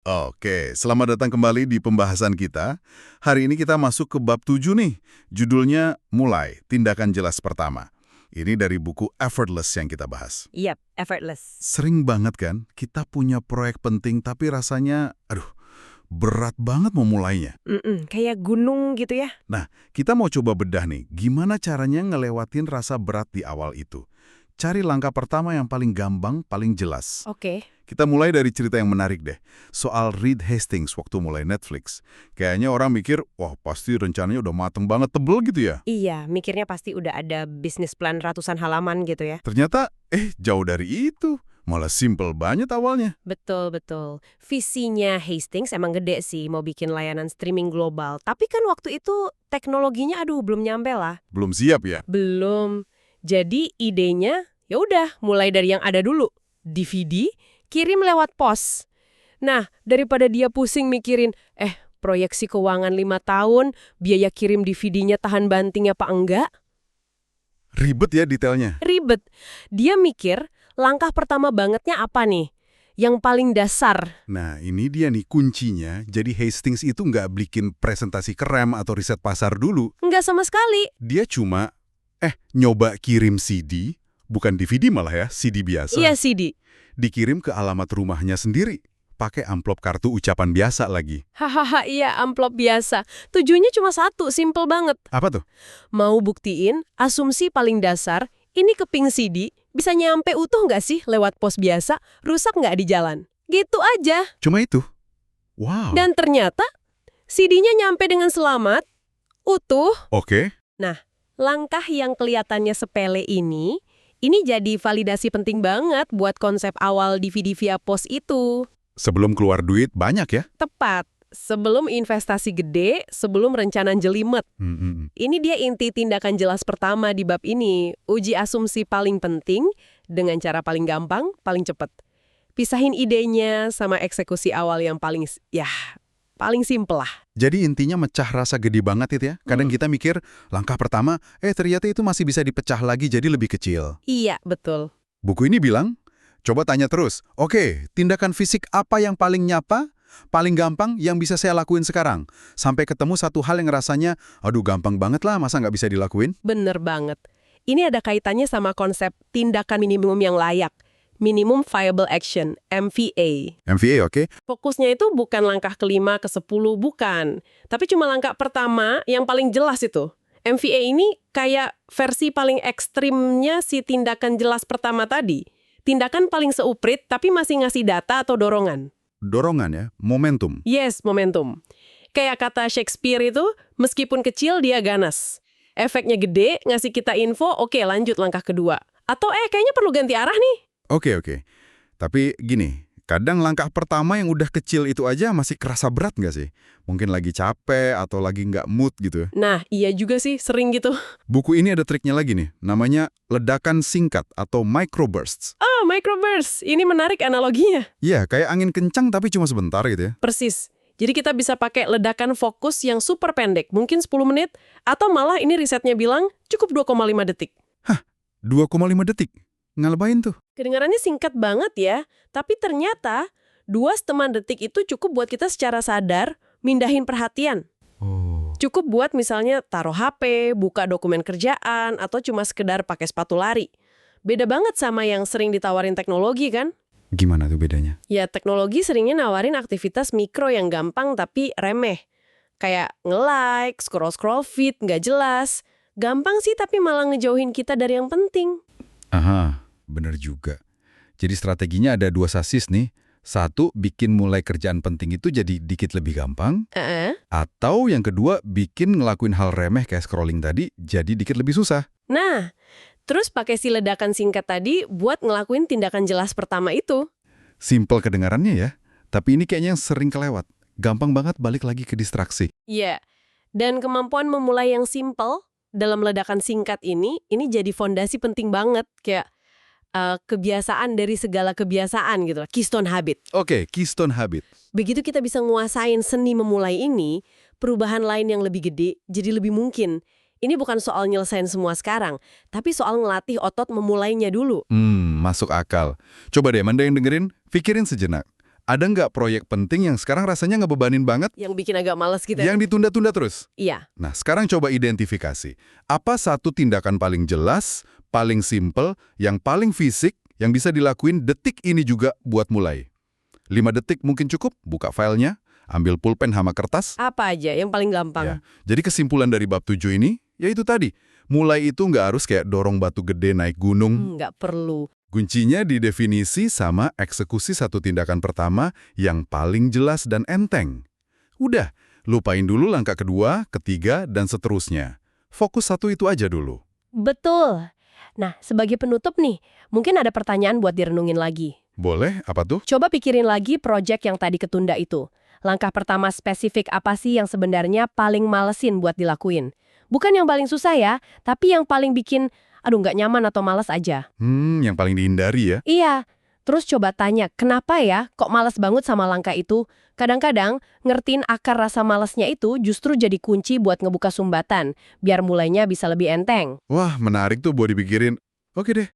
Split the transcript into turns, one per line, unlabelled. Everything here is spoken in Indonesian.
Oke, selamat datang kembali di pembahasan kita. Hari ini kita masuk ke bab 7 nih. Judulnya Mulai, Tindakan Jelas Pertama. Ini dari buku Effortless yang kita bahas.
Yap, effortless.
Sering banget kan, kita punya proyek penting tapi rasanya, berat banget memulainya.
Kayak gunung gitu ya.
Nah, kita mau coba bedah nih, gimana caranya ngelewatin rasa berat di awal itu. Cari langkah pertama yang paling gampang, paling jelas.
Oke.
Kita mulai dari cerita yang menarik deh, soal Reed Hastings waktu mulai Netflix. Kayaknya orang mikir, wah pasti rencananya udah mateng banget, tebel gitu ya.
Iya, mikirnya pasti udah ada bisnis plan ratusan halaman gitu ya.
Ternyata, jauh dari itu. Malah simple banget awalnya.
Betul. Visinya Hastings emang gede sih, mau bikin layanan streaming global. Tapi kan waktu itu teknologinya belum nyampe lah.
Belum siap ya?
Belum. Jadi idenya, ya udah mulai dari yang ada dulu. DVD, kirim lewat pos. Nah, daripada dia pusing mikirin, proyeksi keuangan 5 tahun, biaya kirim DVD-nya tahan banting apa enggak?
Ribet ya detailnya.
Ribet. Dia mikir, langkah pertama bangetnya apa nih? Yang paling dasar.
Nah, ini dia nih kuncinya. Jadi Hastings itu nggak bikin presentasi keren atau riset pasar dulu.
Enggak sama sekali.
Dia cuma, nyoba kirim CD, bukan DVD malah ya, CD biasa.
Iya, CD.
Dikirim ke alamat rumahnya sendiri. Pakai amplop kartu ucapan biasa lagi.
Hahaha, iya, amplop biasa. Tujuannya cuma satu, simple banget.
Apa tuh?
Mau buktiin, asumsi paling dasar, ini keping CD, bisa nyampe utuh nggak sih lewat pos biasa, rusak nggak di jalan? Gitu aja.
Cuma itu? Wow.
Dan ternyata, CD-nya nyampe dengan selamat, utuh.
Oke.
Nah, langkah yang kelihatannya sepele ini jadi validasi penting banget buat konsep awal DVD via pos itu.
Sebelum keluar duit banyak ya?
Tepat. Sebelum investasi gede, sebelum rencana jelimet. Ini dia inti tindakan jelas pertama di bab ini. Uji asumsi paling penting dengan cara paling gampang, paling cepat. Pisahin idenya sama eksekusi awal yang paling simpel lah.
Jadi intinya mecah rasa gede banget itu ya. Kadang kita mikir langkah pertama, ternyata itu masih bisa dipecah lagi jadi lebih kecil.
Iya, betul.
Buku ini bilang, coba tanya terus. Oke, tindakan fisik apa yang paling nyapa? Paling gampang yang bisa saya lakuin sekarang. Sampai ketemu satu hal yang rasanya, gampang banget lah, masa nggak bisa dilakuin?
Bener banget. Ini ada kaitannya sama konsep tindakan minimum yang layak. Minimum Viable Action, MVA.
MVA, oke?
Fokusnya itu bukan langkah ke-5, ke-10, bukan. Tapi cuma langkah pertama yang paling jelas itu. MVA ini kayak versi paling ekstrimnya si tindakan jelas pertama tadi. Tindakan paling seuprit tapi masih ngasih data atau dorongan.
Dorongan ya, momentum.
Yes, momentum. Kayak kata Shakespeare itu, meskipun kecil dia ganas. Efeknya gede, ngasih kita info, oke lanjut langkah kedua. Atau kayaknya perlu ganti arah nih.
Oke. Tapi gini, kadang langkah pertama yang udah kecil itu aja masih kerasa berat nggak sih? Mungkin lagi capek atau lagi nggak mood gitu.
Nah, iya juga sih, sering gitu.
Buku ini ada triknya lagi nih, namanya ledakan singkat atau microbursts.
Oh, microburst. Ini menarik analoginya.
Iya, kayak angin kencang tapi cuma sebentar gitu ya.
Persis. Jadi kita bisa pakai ledakan fokus yang super pendek, mungkin 10 menit, atau malah ini risetnya bilang cukup 2,5 detik.
2,5 detik? Ngapain tuh?
Kedengarannya singkat banget ya, tapi ternyata 2,5 detik itu cukup buat kita secara sadar mindahin perhatian. Cukup buat misalnya taruh HP, buka dokumen kerjaan, atau cuma sekedar pakai sepatu lari. Beda banget sama yang sering ditawarin teknologi kan?
Gimana tuh bedanya?
Ya, teknologi seringnya nawarin aktivitas mikro yang gampang tapi remeh. Kayak nge-like, scroll-scroll feed, nggak jelas. Gampang sih tapi malah ngejauhin kita dari yang penting.
Aha, bener juga. Jadi strateginya ada 2 sasis nih. Satu, bikin mulai kerjaan penting itu jadi dikit lebih gampang. Atau yang kedua, bikin ngelakuin hal remeh kayak scrolling tadi jadi dikit lebih susah.
Nah, terus pakai si ledakan singkat tadi buat ngelakuin tindakan jelas pertama itu.
Simple kedengarannya ya, tapi ini kayaknya yang sering kelewat. Gampang banget balik lagi ke distraksi.
Iya, dan kemampuan memulai yang simple dalam ledakan singkat ini jadi fondasi penting banget. Kayak kebiasaan dari segala kebiasaan gitu. Keystone habit.
Oke, keystone habit.
Begitu kita bisa nguasain seni memulai ini, perubahan lain yang lebih gede jadi lebih mungkin. Ini bukan soal nyelesain semua sekarang, tapi soal ngelatih otot memulainya dulu.
Masuk akal. Coba deh, Manda yang dengerin, pikirin sejenak. Ada nggak proyek penting yang sekarang rasanya ngebebanin banget?
Yang bikin agak males gitu.
Yang ditunda-tunda terus?
Iya.
Nah, sekarang coba identifikasi. Apa satu tindakan paling jelas, paling simple, yang paling fisik, yang bisa dilakuin detik ini juga buat mulai? 5 detik mungkin cukup, buka filenya, ambil pulpen sama kertas.
Apa aja yang paling gampang?
Ya. Jadi kesimpulan dari bab 7 ini, yaitu tadi. Mulai itu nggak harus kayak dorong batu gede naik gunung.
Nggak perlu.
Kuncinya di definisi sama eksekusi satu tindakan pertama yang paling jelas dan enteng. Udah, lupain dulu langkah kedua, ketiga, dan seterusnya. Fokus satu itu aja dulu.
Betul. Nah, sebagai penutup nih, mungkin ada pertanyaan buat direnungin lagi.
Boleh, apa tuh?
Coba pikirin lagi proyek yang tadi ketunda itu. Langkah pertama spesifik apa sih yang sebenarnya paling malesin buat dilakuin? Bukan yang paling susah ya, tapi yang paling bikin, aduh nggak nyaman atau males aja.
Yang paling dihindari ya.
Iya. Terus coba tanya, kenapa ya kok males banget sama langkah itu? Kadang-kadang, ngertiin akar rasa malesnya itu justru jadi kunci buat ngebuka sumbatan, biar mulainya bisa lebih enteng.
Wah, menarik tuh buat dipikirin. Oke deh,